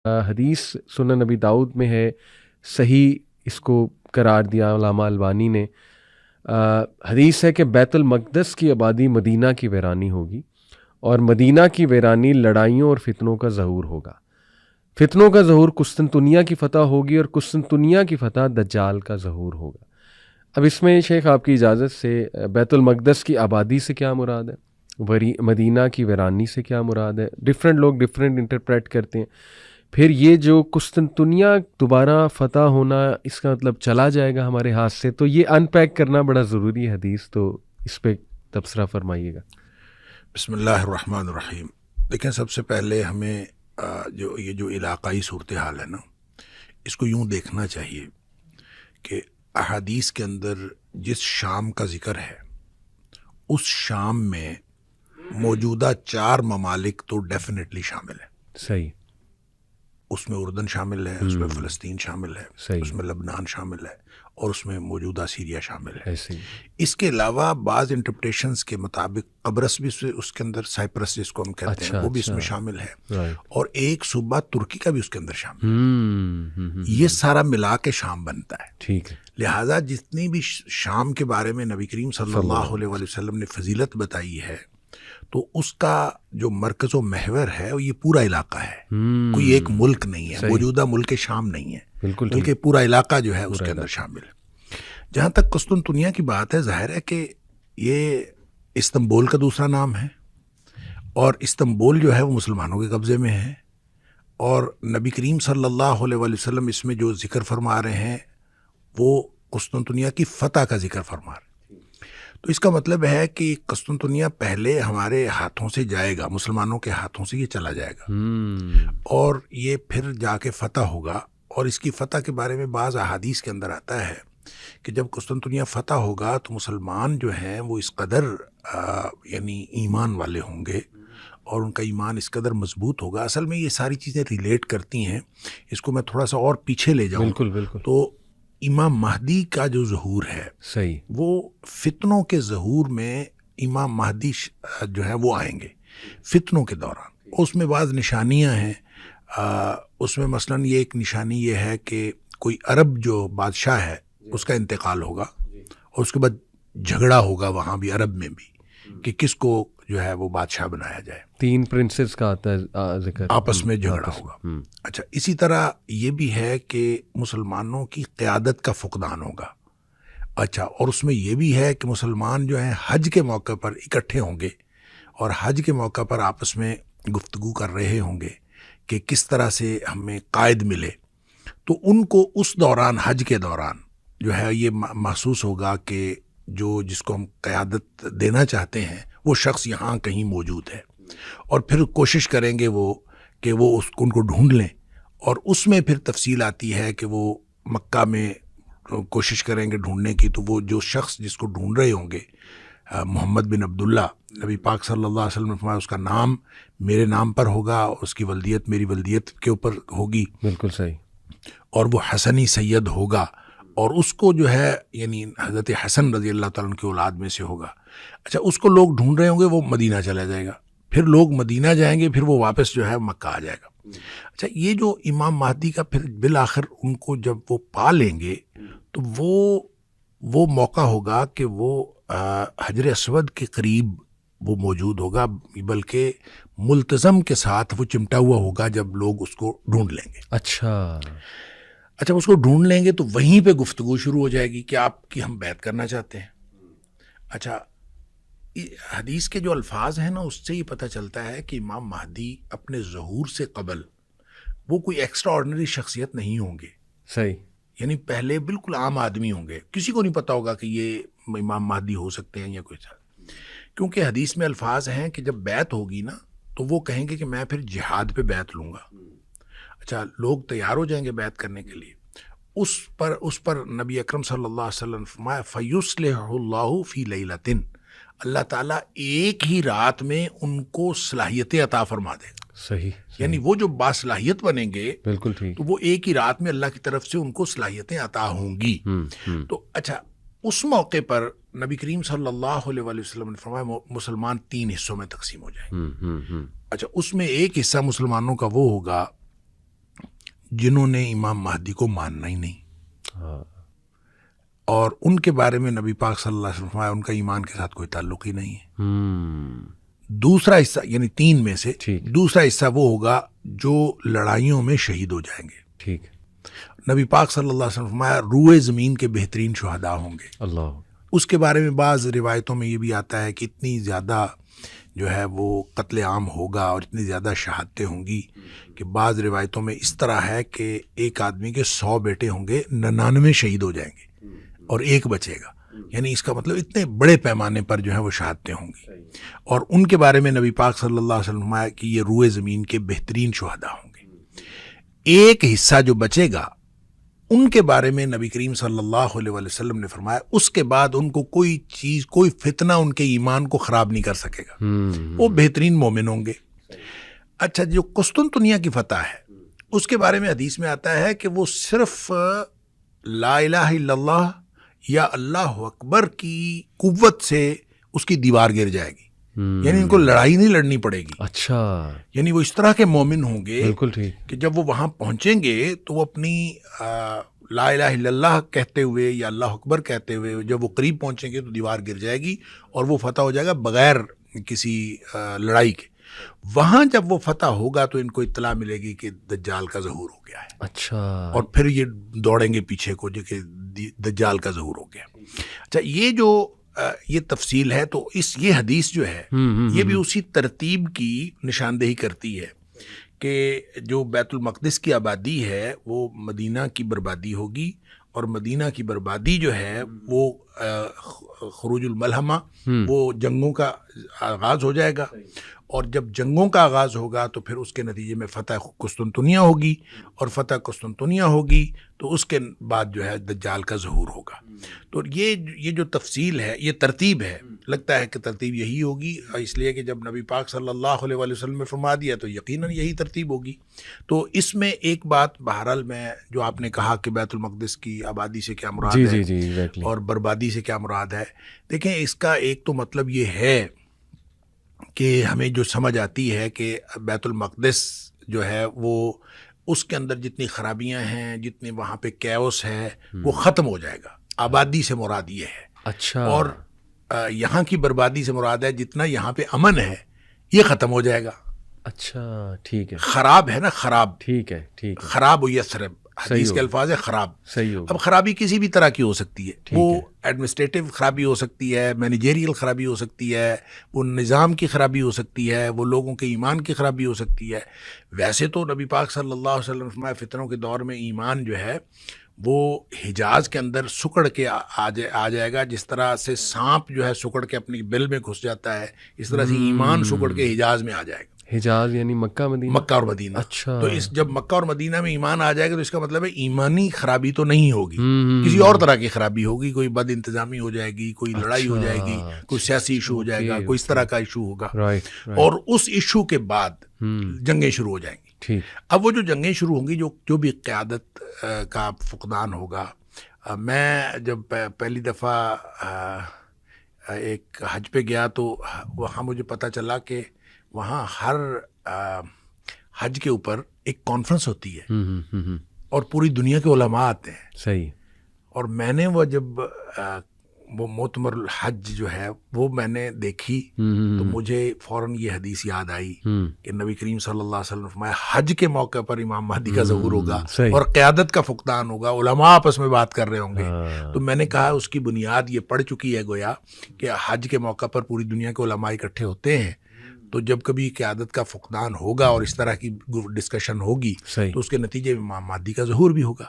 حدیث سنن نبی داؤد میں ہے، صحیح اس کو قرار دیا علامہ البانی نے۔ حدیث ہے کہ بیت المقدس کی آبادی مدینہ کی ویرانی ہوگی، اور مدینہ کی ویرانی لڑائیوں اور فتنوں کا ظہور ہوگا۔ فتنوں کا ظہور قسطنطنیہ کی فتح ہوگی، اور قسطنطنیہ کی فتح دجال کا ظہور ہوگا۔ اب اس میں شیخ آپ کی اجازت سے بیت المقدس کی آبادی سے کیا مراد ہے، مدینہ کی ویرانی سے کیا مراد ہے، ڈفرینٹ لوگ ڈفرینٹ انٹرپریٹ کرتے ہیں۔ پھر یہ جو قسطنطنیہ دوبارہ فتح ہونا، اس کا مطلب چلا جائے گا ہمارے ہاتھ سے، تو یہ ان پیک کرنا بڑا ضروری ہے حدیث، تو اس پہ تبصرہ فرمائیے گا۔ بسم اللہ الرحمن الرحیم۔ دیکھیں، سب سے پہلے ہمیں یہ جو علاقائی صورتحال ہے نا، اس کو یوں دیکھنا چاہیے کہ احادیث کے اندر جس شام کا ذکر ہے، اس شام میں موجودہ 4 ممالک تو ڈیفینیٹلی شامل ہیں۔ صحیح۔ اس میں اردن شامل ہے، اس میں فلسطین شامل ہے، صحیح۔ اس میں لبنان شامل ہے، اور اس میں موجودہ سیریا شامل ہے۔ ایسے ہی۔ اس کے علاوہ بعض انٹرپریٹیشنز کے مطابق قبرص بھی اس کے اندر، سائپرس جس کو ہم کہتے ہیں، وہ بھی اس میں شامل ہے، اور ایک صوبہ ترکی کا بھی اس کے اندر شامل ہے۔ یہ سارا ملا کے شام بنتا ہے۔ ٹھیک ہے۔ لہٰذا جتنی بھی شام کے بارے میں نبی کریم صلی اللہ علیہ وسلم نے فضیلت بتائی ہے، تو اس کا جو مرکز و محور ہے وہ یہ پورا علاقہ ہے، کوئی ایک ملک نہیں ہے، موجودہ ملک شام نہیں ہے، بلکہ پورا علاقہ جو ہے اس کے اندر شامل ہے۔ جہاں تک قسطنطنیہ کی بات ہے، ظاہر ہے کہ یہ استنبول کا دوسرا نام ہے، اور استنبول جو ہے وہ مسلمانوں کے قبضے میں ہے، اور نبی کریم صلی اللہ علیہ وسلم اس میں جو ذکر فرما رہے ہیں وہ قسطنطنیہ کی فتح کا ذکر فرما رہے ہیں۔ تو اس کا مطلب ہے کہ قسطنطنیہ پہلے ہمارے ہاتھوں سے جائے گا، مسلمانوں کے ہاتھوں سے یہ چلا جائے گا، اور یہ پھر جا کے فتح ہوگا۔ اور اس کی فتح کے بارے میں بعض احادیث کے اندر آتا ہے کہ جب قسطنطنیہ فتح ہوگا تو مسلمان جو ہیں وہ اس قدر یعنی ایمان والے ہوں گے، اور ان کا ایمان اس قدر مضبوط ہوگا۔ اصل میں یہ ساری چیزیں ریلیٹ کرتی ہیں، اس کو میں تھوڑا سا اور پیچھے لے جاؤں تو امام مہدی کا جو ظہور ہے، صحیح، وہ فتنوں کے ظہور میں امام مہدی جو ہے وہ آئیں گے فتنوں کے دوران۔ اس میں بعض نشانیاں ہیں، اس میں مثلاً یہ ایک نشانی یہ ہے کہ کوئی عرب جو بادشاہ ہے اس کا انتقال ہوگا، اور اس کے بعد جھگڑا ہوگا وہاں بھی، عرب میں بھی، کہ کس کو جو ہے وہ بادشاہ بنایا جائے۔ 3 پرنسز کا آتا ہے ذکر، آپس میں جھگڑا ہوگا۔ اچھا، اسی طرح یہ بھی ہے کہ مسلمانوں کی قیادت کا فقدان ہوگا۔ اچھا، اور اس میں یہ بھی ہے کہ مسلمان جو ہیں حج کے موقع پر اکٹھے ہوں گے، اور حج کے موقع پر آپس میں گفتگو کر رہے ہوں گے کہ کس طرح سے ہمیں قائد ملے۔ تو ان کو اس دوران، حج کے دوران جو ہے یہ محسوس ہوگا کہ جس کو ہم قیادت دینا چاہتے ہیں وہ شخص یہاں کہیں موجود ہے، اور پھر کوشش کریں گے وہ کہ وہ ان کو ڈھونڈ لیں۔ اور اس میں پھر تفصیل آتی ہے کہ وہ مکہ میں کوشش کریں گے ڈھونڈنے کی، تو وہ جو شخص جس کو ڈھونڈ رہے ہوں گے، محمد بن عبداللہ، نبی پاک صلی اللہ علیہ وسلم نے فرمایا اس کا نام میرے نام پر ہوگا، اور اس کی ولدیت میری ولدیت کے اوپر ہوگی، بالکل صحیح، اور وہ حسنی سید ہوگا، اور اس کو جو ہے یعنی حضرت حسن رضی اللہ تعالیٰ عنہ کی اولاد میں سے ہوگا۔ اچھا، اس کو لوگ ڈھونڈ رہے ہوں گے، وہ مدینہ چلا جائے گا، پھر لوگ مدینہ جائیں گے، پھر وہ واپس جو ہے مکہ آ جائے گا۔ اچھا، یہ جو امام مہدی کا پھر بالآخر ان کو جب وہ پا لیں گے تو وہ موقع ہوگا کہ وہ حجر اسود کے قریب وہ موجود ہوگا، بلکہ ملتزم کے ساتھ وہ چمٹا ہوا ہوگا جب لوگ اس کو ڈھونڈ لیں گے۔ اچھا، اس کو ڈھونڈ لیں گے تو وہیں پہ گفتگو شروع ہو جائے گی کہ آپ کی ہم بیعت کرنا چاہتے ہیں۔ اچھا، حدیث کے جو الفاظ ہیں نا، اس سے یہ پتہ چلتا ہے کہ امام مہدی اپنے ظہور سے قبل وہ کوئی ایکسٹرا آرڈنری شخصیت نہیں ہوں گے۔ صحیح، یعنی پہلے بالکل عام آدمی ہوں گے، کسی کو نہیں پتا ہوگا کہ یہ امام مہدی ہو سکتے ہیں یا کوئی سا، کیونکہ حدیث میں الفاظ ہیں کہ جب بیعت ہوگی نا تو وہ کہیں گے کہ میں پھر جہاد پہ بیعت لوں گا۔ اچھا، لوگ تیار ہو جائیں گے بیعت کرنے کے لیے، اس پر نبی اکرم صلی اللہ علیہ وسلم فرمایا فَيُصْلِحُ اللَّهُ فِي لَيْلَةٍ، اللہ تعالیٰ ایک ہی رات میں ان کو صلاحیتیں عطا فرما دے گا۔ صحیح، یعنی وہ جو باصلاحیت بنیں گے، بالکل ٹھیک، تو وہ ایک ہی رات میں اللہ کی طرف سے ان کو صلاحیتیں عطا ہوں گی۔ تو اچھا، اس موقع پر نبی کریم صلی اللہ علیہ وسلم نے فرمایا مسلمان 3 حصوں میں تقسیم ہو جائیں۔ اچھا، اس میں ایک حصہ مسلمانوں کا وہ ہوگا جنہوں نے امام مہدی کو ماننا ہی نہیں، ہاں اور ان کے بارے میں نبی پاک صلی اللہ علیہ وسلم فرمایا ان کا ایمان کے ساتھ کوئی تعلق ہی نہیں ہے۔ دوسرا حصہ یعنی 3 میں سے ٹھیک۔ دوسرا حصہ وہ ہوگا جو لڑائیوں میں شہید ہو جائیں گے۔ ٹھیک۔ نبی پاک صلی اللہ علیہ وسلم فرمایا روئے زمین کے بہترین شہداء ہوں گے۔ اللہ۔ اس کے بارے میں بعض روایتوں میں یہ بھی آتا ہے کہ اتنی زیادہ جو ہے وہ قتل عام ہوگا اور اتنی زیادہ شہادتیں ہوں گی کہ بعض روایتوں میں اس طرح ہے کہ ایک آدمی کے 100 بیٹے ہوں گے، 99 شہید ہو جائیں گے اور ایک بچے گا، یعنی اس کا مطلب اتنے بڑے پیمانے پر جو ہے وہ شہادتیں ہوں گی، اور ان کے بارے میں نبی پاک صلی اللہ علیہ وسلم فرمایا کہ یہ روئے زمین کے بہترین شہداء ہوں گے۔ ایک حصہ جو بچے گا ان کے بارے میں نبی کریم صلی اللہ علیہ وسلم نے فرمایا اس کے بعد ان کو کوئی چیز، کوئی فتنہ ان کے ایمان کو خراب نہیں کر سکے گا، وہ بہترین مومن ہوں گے۔ اچھا، جو قسطنطنیہ کی فتح ہے اس کے بارے میں حدیث میں آتا ہے کہ وہ صرف لا الہ الا اللہ یا اللہ اکبر کی قوت سے اس کی دیوار گر جائے گی، یعنی ان کو لڑائی نہیں لڑنی پڑے گی۔ اچھا، یعنی وہ اس طرح کے مومن ہوں گے بالکل ٹھیک کہ جب وہ وہاں پہنچیں گے تو وہ اپنی لا الہ الا اللہ کہتے ہوئے یا اللہ اکبر کہتے ہوئے جب وہ قریب پہنچیں گے تو دیوار گر جائے گی اور وہ فتح ہو جائے گا بغیر کسی لڑائی کے۔ وہاں جب وہ فتح ہوگا تو ان کو اطلاع ملے گی کہ دجال کا ظہور ہو گیا ہے، اچھا، اور پھر یہ دوڑیں گے پیچھے کو جو کہ دجال کا ظہور ہو گیا۔ اچھا، یہ جو یہ تفصیل ہے تو یہ حدیث جو ہے یہ بھی اسی ترتیب کی نشاندہی کرتی ہے کہ جو بیت المقدس کی آبادی ہے وہ مدینہ کی بربادی ہوگی، اور مدینہ کی بربادی جو ہے وہ خروج الملحمہ، وہ جنگوں کا آغاز ہو جائے گا، اور جب جنگوں کا آغاز ہوگا تو پھر اس کے نتیجے میں فتح قسطنطنیہ ہوگی، اور فتح قسطنطنیہ ہوگی تو اس کے بعد جو ہے دجال کا ظہور ہوگا۔ تو یہ جو تفصیل ہے، یہ ترتیب ہے، لگتا ہے کہ ترتیب یہی ہوگی، اس لیے کہ جب نبی پاک صلی اللہ علیہ وسلم نے فرما دیا تو یقیناً یہی ترتیب ہوگی۔ تو اس میں ایک بات بہرحال میں جو آپ نے کہا کہ بیت المقدس کی آبادی سے کیا مراد ہے exactly. اور بربادی سے کیا مراد ہے، دیکھیں اس کا ایک تو مطلب یہ ہے کہ ہمیں جو سمجھ آتی ہے کہ بیت المقدس جو ہے وہ اس کے اندر جتنی خرابیاں ہیں، جتنے وہاں پہ کیوس ہے، وہ ختم ہو جائے گا۔ آبادی سے مراد یہ ہے، اچھا، اور یہاں کی بربادی سے مراد ہے جتنا یہاں پہ امن ہے یہ ختم ہو جائے گا۔ اچھا، ٹھیک ہے، خراب ہے نا، خراب، ٹھیک ہے، ٹھیک ہے، خراب و یسرب، حدیث کے الفاظ ہے خراب۔ صحیح ہو، اب خرابی کسی بھی طرح کی ہو سکتی ہے، وہ ایڈمنسٹریٹو خرابی ہو سکتی ہے، مینیجریل خرابی ہو سکتی ہے، وہ نظام کی خرابی ہو سکتی ہے، وہ لوگوں کے ایمان کی خرابی ہو سکتی ہے۔ ویسے تو نبی پاک صلی اللہ علیہ وسلم فرمایا فتنوں کے دور میں ایمان جو ہے وہ حجاز کے اندر سکڑ کے آ جائے گا، جس طرح سے سانپ جو ہے سکڑ کے اپنی بل میں گھس جاتا ہے، اس طرح سے ایمان سکڑ کے حجاز میں آ جائے گا۔ حجاز یعنی مکہ مدینہ، مکہ اور مدینہ۔ اچھا، تو جب مکہ اور مدینہ میں ایمان آ جائے گا تو اس کا مطلب ہے ایمانی خرابی تو نہیں ہوگی، کسی اور طرح کی خرابی ہوگی، کوئی بد انتظامی ہو جائے گی، کوئی لڑائی ہو جائے گی، کوئی سیاسی ایشو ہو جائے گا، کوئی اس طرح کا ایشو ہوگا، اور اس ایشو کے بعد جنگیں شروع ہو جائیں گی۔ اب وہ جو جنگیں شروع ہوں گی، جو بھی قیادت کا فقدان ہوگا۔ میں جب پہلی دفعہ ایک حج پہ گیا تو وہاں مجھے پتہ چلا کہ وہاں ہر حج کے اوپر ایک کانفرنس ہوتی ہے اور پوری دنیا کے علماء آتے ہیں۔ صحیح۔ اور میں نے وہ جب وہ معتمر الحج جو ہے وہ میں نے دیکھی تو مجھے فوراً یہ حدیث یاد آئی کہ نبی کریم صلی اللہ علیہ وسلم نے فرمایا حج کے موقع پر امام مہدی کا ظہور ہوگا اور قیادت کا فقدان ہوگا، علماء آپس میں بات کر رہے ہوں گے۔ تو میں نے کہا اس کی بنیاد یہ پڑ چکی ہے گویا کہ حج کے موقع پر پوری دنیا کے علماء اکٹھے ہوتے ہیں، تو جب کبھی قیادت کا فقدان ہوگا اور اس طرح کی ڈسکشن ہوگی تو اس کے نتیجے میں امام مہدی کا ظہور بھی ہوگا۔